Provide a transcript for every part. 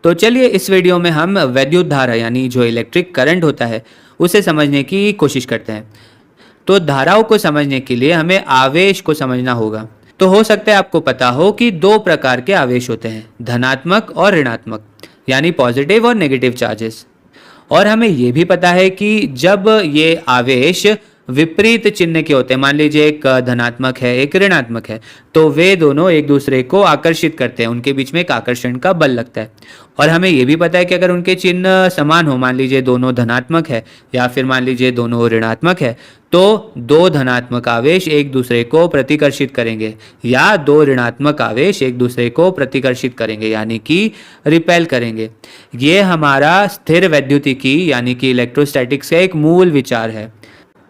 तो चलिए इस वीडियो में हम वैद्युत धारा यानी जो इलेक्ट्रिक करंट होता है उसे समझने की कोशिश करते हैं। तो धाराओं को समझने के लिए हमें आवेश को समझना होगा। तो हो सकता है आपको पता हो कि दो प्रकार के आवेश होते हैं, धनात्मक और ऋणात्मक, यानी पॉजिटिव और नेगेटिव चार्जेस। और हमें ये भी पता है कि जब ये आवेश विपरीत चिन्ह के होते हैं, मान लीजिए एक धनात्मक है एक ऋणात्मक है, तो वे दोनों एक दूसरे को आकर्षित करते हैं, उनके बीच में एक आकर्षण का बल लगता है। और हमें यह भी पता है कि अगर उनके चिन्ह समान हो, मान लीजिए दोनों धनात्मक है या फिर मान लीजिए दोनों ऋणात्मक है, तो दो धनात्मक आवेश एक दूसरे को प्रतिकर्षित करेंगे या दो ऋणात्मक आवेश एक दूसरे को प्रतिकर्षित करेंगे, यानी कि रिपेल करेंगे। ये हमारा स्थिर वैद्युतिकी यानी कि इलेक्ट्रोस्टैटिक्स का एक मूल विचार है।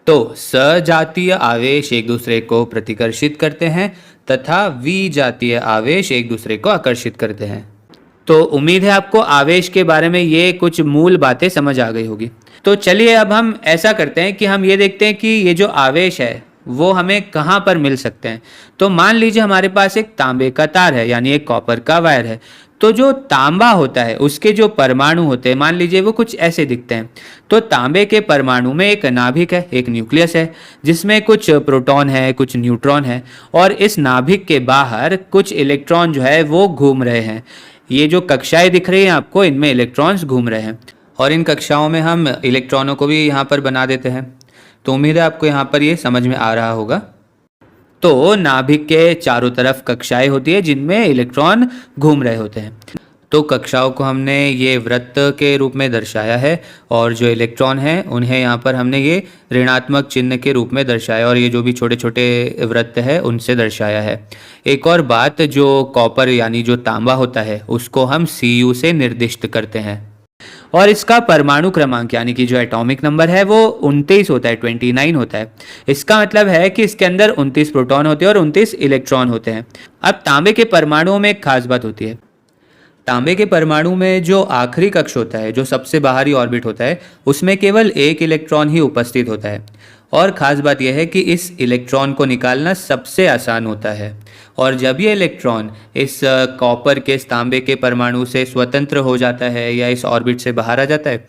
तो सजातीय आवेश एक दूसरे को प्रतिकर्षित करते हैं तथा विजातीय आवेश एक दूसरे को आकर्षित करते हैं। तो उम्मीद है आपको आवेश के बारे में ये कुछ मूल बातें समझ आ गई होगी। तो चलिए अब हम ऐसा करते हैं कि हम ये देखते हैं कि ये जो आवेश है वो हमें कहाँ पर मिल सकते हैं। तो मान लीजिए हमारे पास एक तांबे का तार है यानी एक कॉपर का वायर है। तो जो तांबा होता है उसके जो परमाणु होते हैं, मान लीजिए वो कुछ ऐसे दिखते हैं। तो तांबे के परमाणु में एक नाभिक है, एक न्यूक्लियस है जिसमें कुछ प्रोटॉन है कुछ न्यूट्रॉन है, और इस नाभिक के बाहर कुछ इलेक्ट्रॉन जो है वो घूम रहे हैं। ये जो कक्षाएं दिख रही हैं आपको, इनमें इलेक्ट्रॉन्स घूम रहे हैं और इन कक्षाओं में हम इलेक्ट्रॉनों को भी यहाँ पर बना देते हैं। तो उम्मीद है आपको यहाँ पर ये समझ में आ रहा होगा। तो नाभिक के चारों तरफ कक्षाएं होती है जिनमें इलेक्ट्रॉन घूम रहे होते हैं। तो कक्षाओं को हमने ये वृत्त के रूप में दर्शाया है और जो इलेक्ट्रॉन हैं उन्हें यहाँ पर हमने ये ऋणात्मक चिन्ह के रूप में दर्शाया और ये जो भी छोटे छोटे वृत्त है उनसे दर्शाया है। एक और बात, जो कॉपर यानी जो तांबा होता है उसको हम Cu से निर्दिष्ट करते हैं और इसका परमाणु क्रमांक यानी कि जो एटॉमिक नंबर है वो 29 होता है, 29 होता है। इसका मतलब है कि इसके अंदर 29 प्रोटॉन होते हैं और 29 इलेक्ट्रॉन होते हैं। अब तांबे के परमाणुओं में एक खास बात होती है। तांबे के परमाणु में जो आखिरी कक्ष होता है, जो सबसे बाहरी ऑर्बिट होता है, उसमें केवल एक इलेक्ट्रॉन ही उपस्थित होता है। और ख़ास बात यह है कि इस इलेक्ट्रॉन को निकालना सबसे आसान होता है। और जब ये इलेक्ट्रॉन इस कॉपर के तांबे के परमाणु से स्वतंत्र हो जाता है या इस ऑर्बिट से बाहर आ जाता है,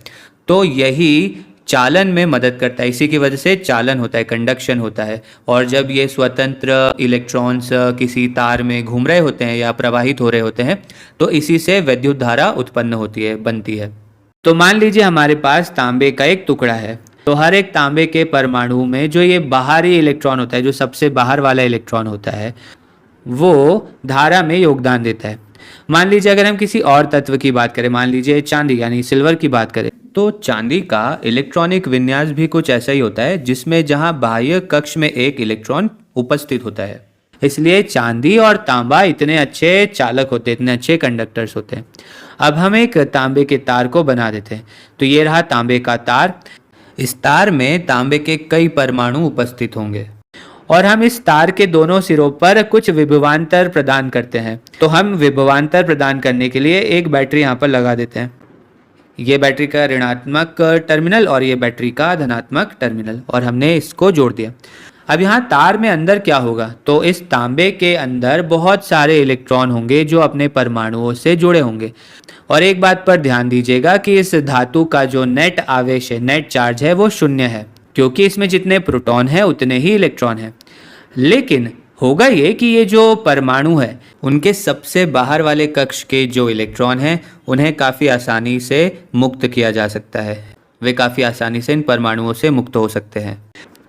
तो यही चालन में मदद करता है। इसी की वजह से चालन होता है, कंडक्शन होता है। और जब ये स्वतंत्र इलेक्ट्रॉन्स किसी तार में घूम रहे होते हैं या प्रवाहित हो रहे होते हैं, तो इसी से विद्युत धारा उत्पन्न होती है, बनती है। तो मान लीजिए हमारे पास तांबे का एक टुकड़ा है। तो हर एक तांबे के परमाणु में जो ये बाहरी इलेक्ट्रॉन होता है, जो सबसे बाहर वाला इलेक्ट्रॉन होता है, वो धारा में योगदान देता है। मान लीजिए अगर हम किसी और तत्व की बात करें, मान लीजिए चांदी यानी सिल्वर की बात करें, तो चांदी का इलेक्ट्रॉनिक विन्यास भी कुछ ऐसा ही होता है जिसमें जहां बाह्य कक्ष में एक इलेक्ट्रॉन उपस्थित होता है। इसलिए चांदी और तांबा इतने अच्छे चालक होते हैं, इतने अच्छे कंडक्टर्स होते हैं। अब हम एक तांबे के तार को बना देते हैं। तो ये रहा तांबे का तार। इस तार में तांबे के कई परमाणु उपस्थित होंगे और हम इस तार के दोनों सिरों पर कुछ विभवांतर प्रदान करते हैं। तो हम विभवांतर प्रदान करने के लिए एक बैटरी यहाँ पर लगा देते हैं। ये बैटरी का ऋणात्मक टर्मिनल और ये बैटरी का धनात्मक टर्मिनल, और हमने इसको जोड़ दिया। अब यहाँ तार में अंदर क्या होगा, तो इस तांबे के अंदर बहुत सारे इलेक्ट्रॉन होंगे जो अपने परमाणुओं से जुड़े होंगे। और एक बात पर ध्यान दीजिएगा कि इस धातु का जो नेट आवेश है, नेट चार्ज है, वो 0 है, क्योंकि इसमें जितने प्रोटॉन हैं उतने ही इलेक्ट्रॉन हैं। लेकिन होगा ये कि ये जो परमाणु है उनके सबसे बाहर वाले कक्ष के जो इलेक्ट्रॉन हैं उन्हें काफ़ी आसानी से मुक्त किया जा सकता है। वे काफ़ी आसानी से इन परमाणुओं से मुक्त हो सकते हैं।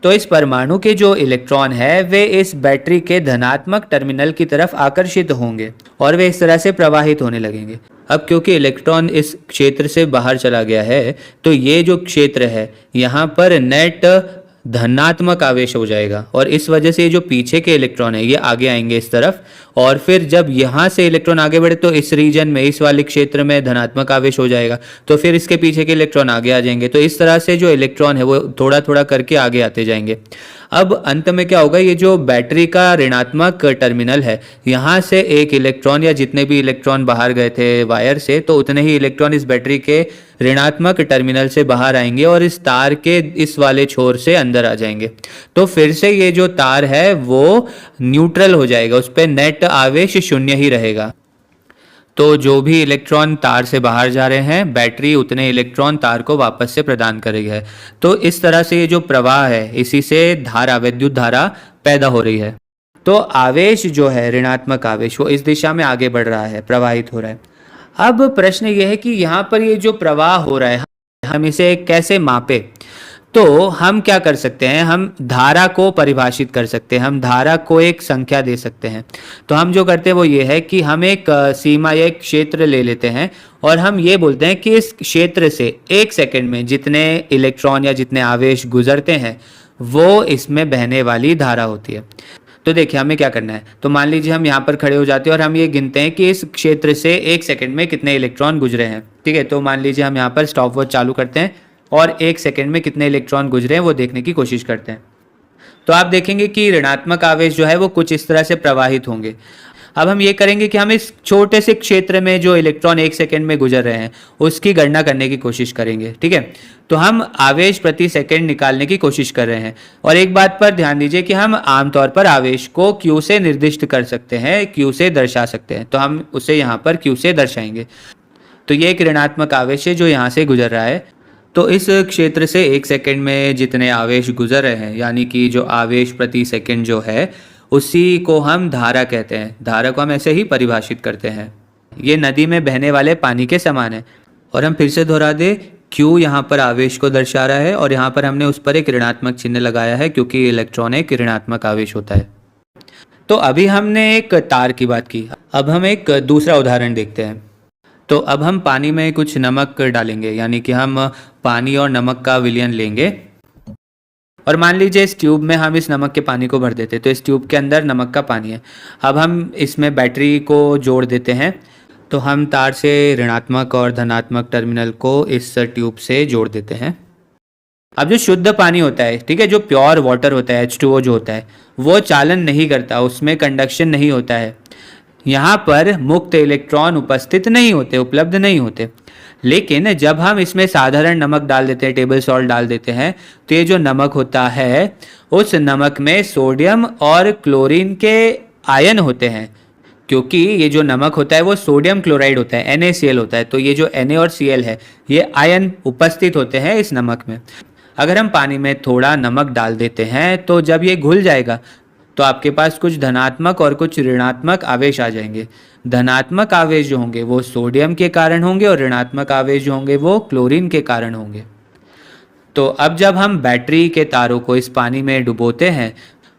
तो इस परमाणु के जो इलेक्ट्रॉन है वे इस बैटरी के धनात्मक टर्मिनल की तरफ आकर्षित होंगे और वे इस तरह से प्रवाहित होने लगेंगे। अब क्योंकि इलेक्ट्रॉन इस क्षेत्र से बाहर चला गया है, तो ये जो क्षेत्र है यहाँ पर नेट धनात्मक आवेश हो जाएगा और इस वजह से ये जो पीछे के इलेक्ट्रॉन है ये आगे आएंगे इस तरफ, और फिर जब यहाँ से इलेक्ट्रॉन आगे बढ़े तो इस रीजन में, इस वाले क्षेत्र में धनात्मक आवेश हो जाएगा, तो फिर इसके पीछे के इलेक्ट्रॉन आगे आ जाएंगे। तो इस तरह से जो इलेक्ट्रॉन है वो थोड़ा थोड़ा करके आगे आते जाएंगे। अब अंत में क्या होगा, ये जो बैटरी का ऋणात्मक टर्मिनल है, यहाँ से एक इलेक्ट्रॉन या जितने भी इलेक्ट्रॉन बाहर गए थे वायर से, तो उतने ही इलेक्ट्रॉन इस बैटरी के ऋणात्मक टर्मिनल से बाहर आएंगे और इस तार के इस वाले छोर से अंदर आ जाएंगे। तो फिर से ये जो तार है वो न्यूट्रल हो जाएगा, उस पर नेट आवेश 0 ही रहेगा। तो जो भी इलेक्ट्रॉन तार से बाहर जा रहे हैं, बैटरी उतने इलेक्ट्रॉन तार को वापस से प्रदान कर रही है। तो इस तरह से ये जो प्रवाह है, इसी से धारा, विद्युत धारा पैदा हो रही है। तो आवेश जो है, ऋणात्मक आवेश, वो इस दिशा में आगे बढ़ रहा है, प्रवाहित हो रहा है। अब प्रश्न ये है कि यहाँ पर ये जो प्रवाह हो रहा है, हम इसे कैसे मापें? तो हम क्या कर सकते हैं, हम धारा को परिभाषित कर सकते हैं, हम धारा को एक संख्या दे सकते हैं। तो हम जो करते हैं वो ये है कि हम एक सीमा या एक क्षेत्र ले लेते हैं और हम ये बोलते हैं कि इस क्षेत्र से 1 सेकंड में जितने इलेक्ट्रॉन या जितने आवेश गुजरते हैं वो इसमें बहने वाली धारा होती है। तो देखिए हमें क्या करना है, तो मान लीजिए हम यहाँ पर खड़े हो जाते हैं और हम ये गिनते हैं कि इस क्षेत्र से 1 सेकंड में कितने इलेक्ट्रॉन गुजरे हैं। ठीक है, तो मान लीजिए हम यहाँ पर स्टॉप वॉच चालू करते हैं और 1 सेकंड में कितने इलेक्ट्रॉन गुजरे हैं वो देखने की कोशिश करते हैं। तो आप देखेंगे कि ऋणात्मक आवेश जो है वो कुछ इस तरह से प्रवाहित होंगे। अब हम ये करेंगे कि हम इस छोटे से क्षेत्र में जो इलेक्ट्रॉन 1 सेकंड में गुजर रहे हैं उसकी गणना करने की कोशिश करेंगे। ठीक है, तो हम आवेश प्रति सेकंड निकालने की कोशिश कर रहे हैं। और एक बात पर ध्यान दीजिए कि हम आमतौर पर आवेश को Q से निर्दिष्ट कर सकते हैं, Q से दर्शा सकते हैं। तो हम उसे यहाँ पर Q से दर्शाएंगे। तो ये एक ऋणात्मक आवेश है जो यहाँ से गुजर रहा है। तो इस क्षेत्र से 1 सेकंड में जितने आवेश गुजर रहे हैं, यानी कि जो आवेश प्रति सेकंड जो है, उसी को हम धारा कहते हैं। धारा को हम ऐसे ही परिभाषित करते हैं। ये नदी में बहने वाले पानी के समान है। और हम फिर से दोहरा दें, Q यहाँ पर आवेश को दर्शा रहा है और यहाँ पर हमने उस पर एक ऋणात्मक चिन्ह लगाया है क्योंकि इलेक्ट्रॉन एक ऋणात्मक आवेश होता है। तो अभी हमने एक तार की बात की, अब हम एक दूसरा उदाहरण देखते हैं। तो अब हम पानी में कुछ नमक डालेंगे, यानी कि हम पानी और नमक का विलयन लेंगे और मान लीजिए इस ट्यूब में हम इस नमक के पानी को भर देते, तो इस ट्यूब के अंदर नमक का पानी है। अब हम इसमें बैटरी को जोड़ देते हैं। तो हम तार से ऋणात्मक और धनात्मक टर्मिनल को इस ट्यूब से जोड़ देते हैं। अब जो शुद्ध पानी होता है, ठीक है, जो प्योर वाटर होता है, H2O जो होता है, वो चालन नहीं करता, उसमें कंडक्शन नहीं होता है। यहाँ पर मुक्त इलेक्ट्रॉन उपस्थित नहीं होते, उपलब्ध नहीं होते। लेकिन जब हम इसमें साधारण नमक डाल देते हैं, टेबल सॉल्ट डाल देते हैं, तो ये जो नमक होता है उस नमक में सोडियम और क्लोरीन के आयन होते हैं। क्योंकि ये जो नमक होता है वो सोडियम क्लोराइड होता है, NaCl होता है। तो ये जो Na और Cl है, ये आयन उपस्थित होते हैं इस नमक में। अगर हम पानी में थोड़ा नमक डाल देते हैं तो जब ये घुल जाएगा तो आपके पास कुछ धनात्मक और कुछ ऋणात्मक आवेश आ जाएंगे। धनात्मक आवेश जो होंगे वो सोडियम के कारण होंगे और ऋणात्मक आवेश जो होंगे वो क्लोरीन के कारण होंगे। तो अब जब हम बैटरी के तारों को इस पानी में डुबोते हैं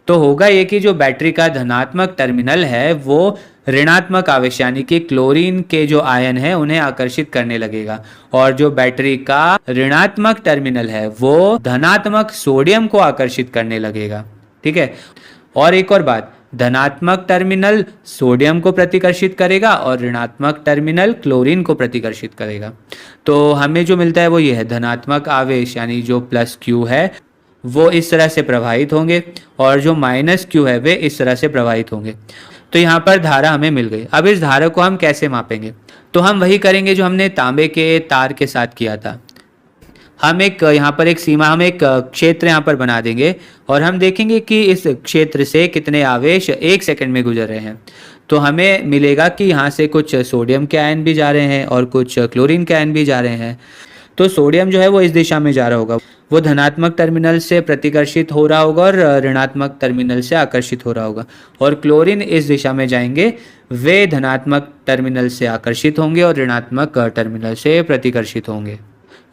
तो होगा ये कि जो बैटरी का धनात्मक टर्मिनल है वो ऋणात्मक आवेश यानी कि क्लोरीन के जो आयन है उन्हें आकर्षित करने लगेगा, और जो बैटरी का ऋणात्मक टर्मिनल है वो धनात्मक सोडियम को आकर्षित करने लगेगा। ठीक है, और एक और बात, धनात्मक टर्मिनल सोडियम को प्रतिकर्षित करेगा और ऋणात्मक टर्मिनल क्लोरीन को प्रतिकर्षित करेगा। तो हमें जो मिलता है वो ये है, धनात्मक आवेश यानी जो प्लस Q है वो इस तरह से प्रवाहित होंगे और जो माइनस Q है वे इस तरह से प्रवाहित होंगे। तो यहाँ पर धारा हमें मिल गई। अब इस धारा को हम कैसे मापेंगे? तो हम वही करेंगे जो हमने तांबे के तार के साथ किया था। हम एक यहाँ पर एक सीमा, हम एक क्षेत्र यहाँ पर बना देंगे और हम देखेंगे कि इस क्षेत्र से कितने आवेश 1 सेकंड में गुजर रहे हैं। तो हमें मिलेगा कि यहाँ से कुछ सोडियम के आयन भी जा रहे हैं और कुछ क्लोरीन के आयन भी जा रहे हैं। तो सोडियम जो है वो इस दिशा में जा रहा होगा, वो धनात्मक टर्मिनल से प्रतिकर्षित हो रहा होगा और ऋणात्मक टर्मिनल से आकर्षित हो रहा होगा। और क्लोरीन इस दिशा में जाएंगे, वे धनात्मक टर्मिनल से आकर्षित होंगे और ऋणात्मक टर्मिनल से प्रतिकर्षित होंगे,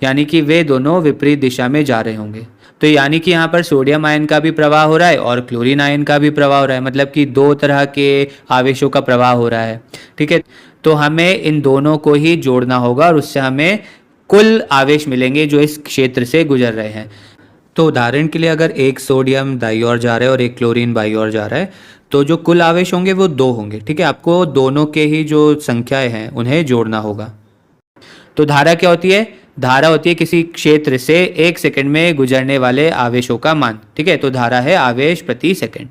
यानी कि वे दोनों विपरीत दिशा में जा रहे होंगे। तो यानी कि यहाँ पर सोडियम आयन का भी प्रवाह हो रहा है और क्लोरीन आयन का भी प्रवाह हो रहा है, मतलब कि 2 तरह के आवेशों का प्रवाह हो रहा है। ठीक है, तो हमें इन दोनों को ही जोड़ना होगा और उससे हमें कुल आवेश मिलेंगे जो इस क्षेत्र से गुजर रहे हैं। तो उदाहरण के लिए अगर एक सोडियम दाईं ओर जा रहा है और एक क्लोरीन बाईं ओर जा रहा है, तो जो कुल आवेश होंगे वो 2 होंगे। ठीक है, आपको दोनों के ही जो संख्याएं हैं उन्हें जोड़ना होगा। तो धारा क्या होती है? धारा होती है किसी क्षेत्र से 1 सेकंड में गुजरने वाले आवेशों का मान। ठीक है, तो धारा है आवेश प्रति सेकंड।